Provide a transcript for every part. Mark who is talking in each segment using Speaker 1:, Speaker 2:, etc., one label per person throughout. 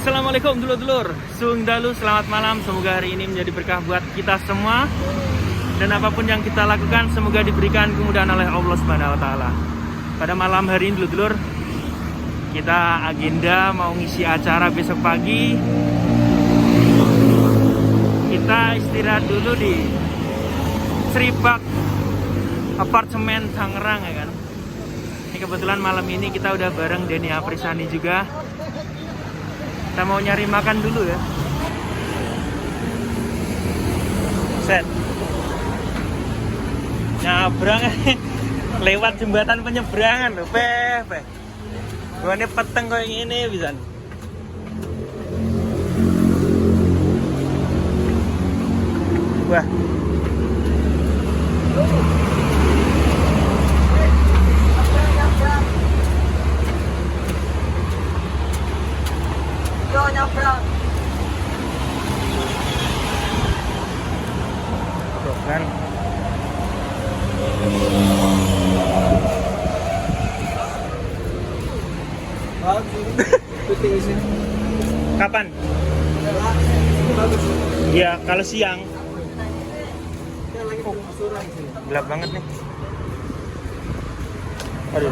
Speaker 1: Assalamualaikum dulur-dulur, Sung Dalu, selamat malam. Semoga hari ini menjadi berkah buat kita semua. Dan apapun yang kita lakukan, semoga diberikan kemudahan oleh Allah Subhanahu wa Ta'ala. Pada malam hari ini dulur-dulur, kita agenda mau ngisi acara besok pagi. Kita istirahat dulu di Sribak Apartemen Tangerang ya kan. Ini kebetulan malam ini kita udah bareng Denny Aprisani juga. Kita mau nyari makan dulu ya. Set. Nyabrang lewat jembatan penyeberangan loh, Pe. Gua ini peteng kayak gini bisa. Wah.
Speaker 2: Nyabrang.
Speaker 1: Tuh kan. Kapan? Ya kalau siang. Gelap banget nih. Aduh.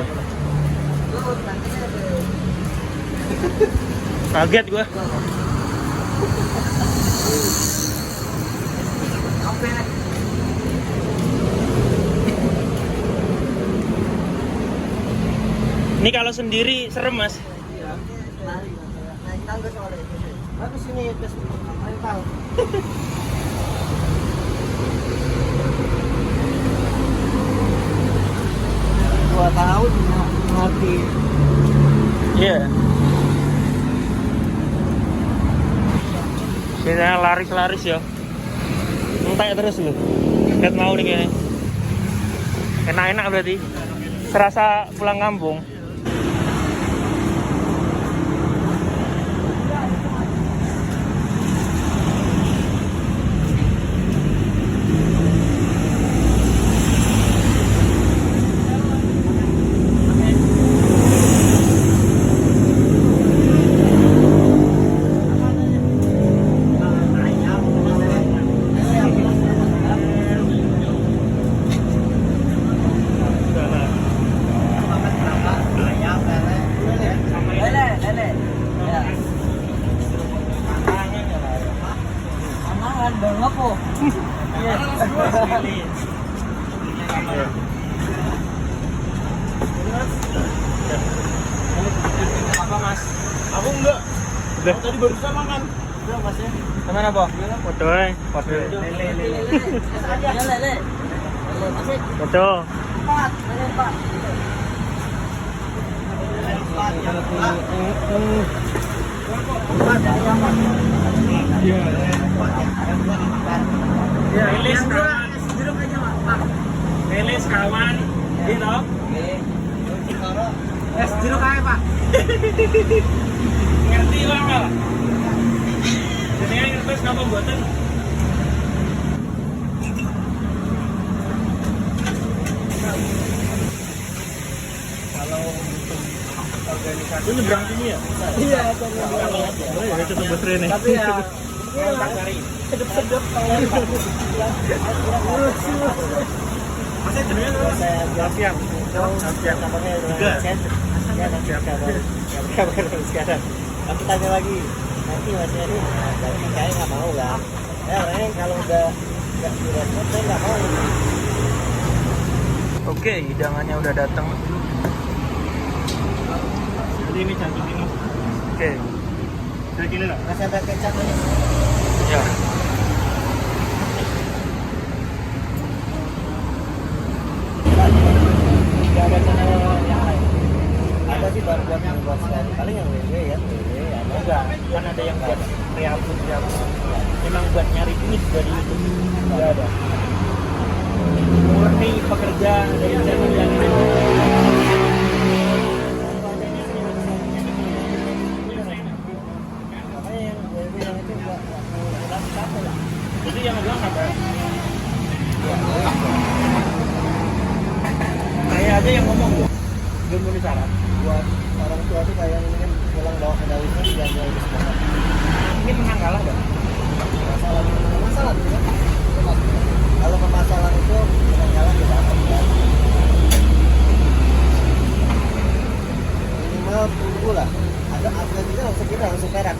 Speaker 1: Kaget gua. Ini kalau sendiri serem, Mas.
Speaker 2: Iya. Naik tangga soalnya. Bagus ini tes mental. 2 tahun mati.
Speaker 1: Iya. Kita laris-laris ya. Entek terus lu. Lihat mau nih kayaknya. Enak-enak berarti. Serasa pulang kampung. Apa Mas? Aku enggak. Udah. Tadi barusan makan.
Speaker 2: Udah Mas ya.
Speaker 1: Teman apa? Foto. Foto.
Speaker 2: Lele.
Speaker 1: Foto.
Speaker 2: 4.
Speaker 1: Rilis kawan. Rilis kawan. Gitu.
Speaker 2: Es jeruk aja Pak.
Speaker 1: Ngerti lah nggak? Jadi yang ngerti kenapa buatan? Kalau untuk organisasi itu nyebrang sini ya?
Speaker 2: Iya,
Speaker 1: Oh ya, itu tebus Rene.
Speaker 2: tapi ya sedep-sedep
Speaker 1: Masih jenengnya apa? Alfian. Alfian. Tiga.
Speaker 2: Ya nanti kabar sekarang. Aku tanya lagi, nanti Mas Eri, tapi saya nggak mau kan? Ya orangnya kalau udah nggak direspon, saya nggak mau.
Speaker 1: Oke, hidangannya udah datang.
Speaker 3: Jadi ini cantik ini.
Speaker 1: Oke.
Speaker 3: Saya gini lah.
Speaker 2: Masih ada kecap ini.
Speaker 1: Ya.
Speaker 2: Nggak ada channel yang lain. Ada sih baru buat yang buat sekali. Paling yang WW ya, WW ada.
Speaker 1: Enggak, kan ada yang buat kreatif. Memang buat nyari duit dari YouTube. Enggak ada. Murni pekerja dari channel yang ini.
Speaker 2: Makanya yang WW yang itu nggak pulang capek lah.
Speaker 1: Jadi yang bilang apa? Saya aja yang ngomong tuh. Belum memenuhi syarat.
Speaker 2: Buat orang tua tuh kayak ini kan pulang bawa ke Dawisnya jangan jauh di sekolah.
Speaker 1: kalah nggak?
Speaker 2: Masalah tuh kan. Kalau pemasaran itu kita jalan tidak apa kan. Minimal tunggu lah. Ada juga langsung perak.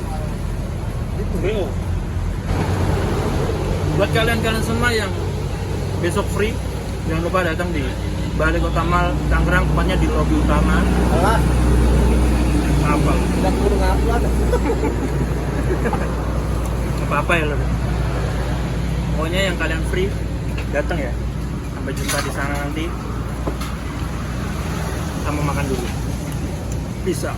Speaker 2: Itu.
Speaker 3: Beo.
Speaker 1: Buat kalian semua yang besok free, jangan lupa datang di Balai Kota Mal Tangerang, tepatnya di lobi utama.
Speaker 2: Alah,
Speaker 1: Apa?
Speaker 2: udah kurang ngapu ada.
Speaker 1: Apa ya lo? Pokoknya yang kalian free datang ya. Sampai jumpa di sana nanti. Kita mau makan dulu. Bisa.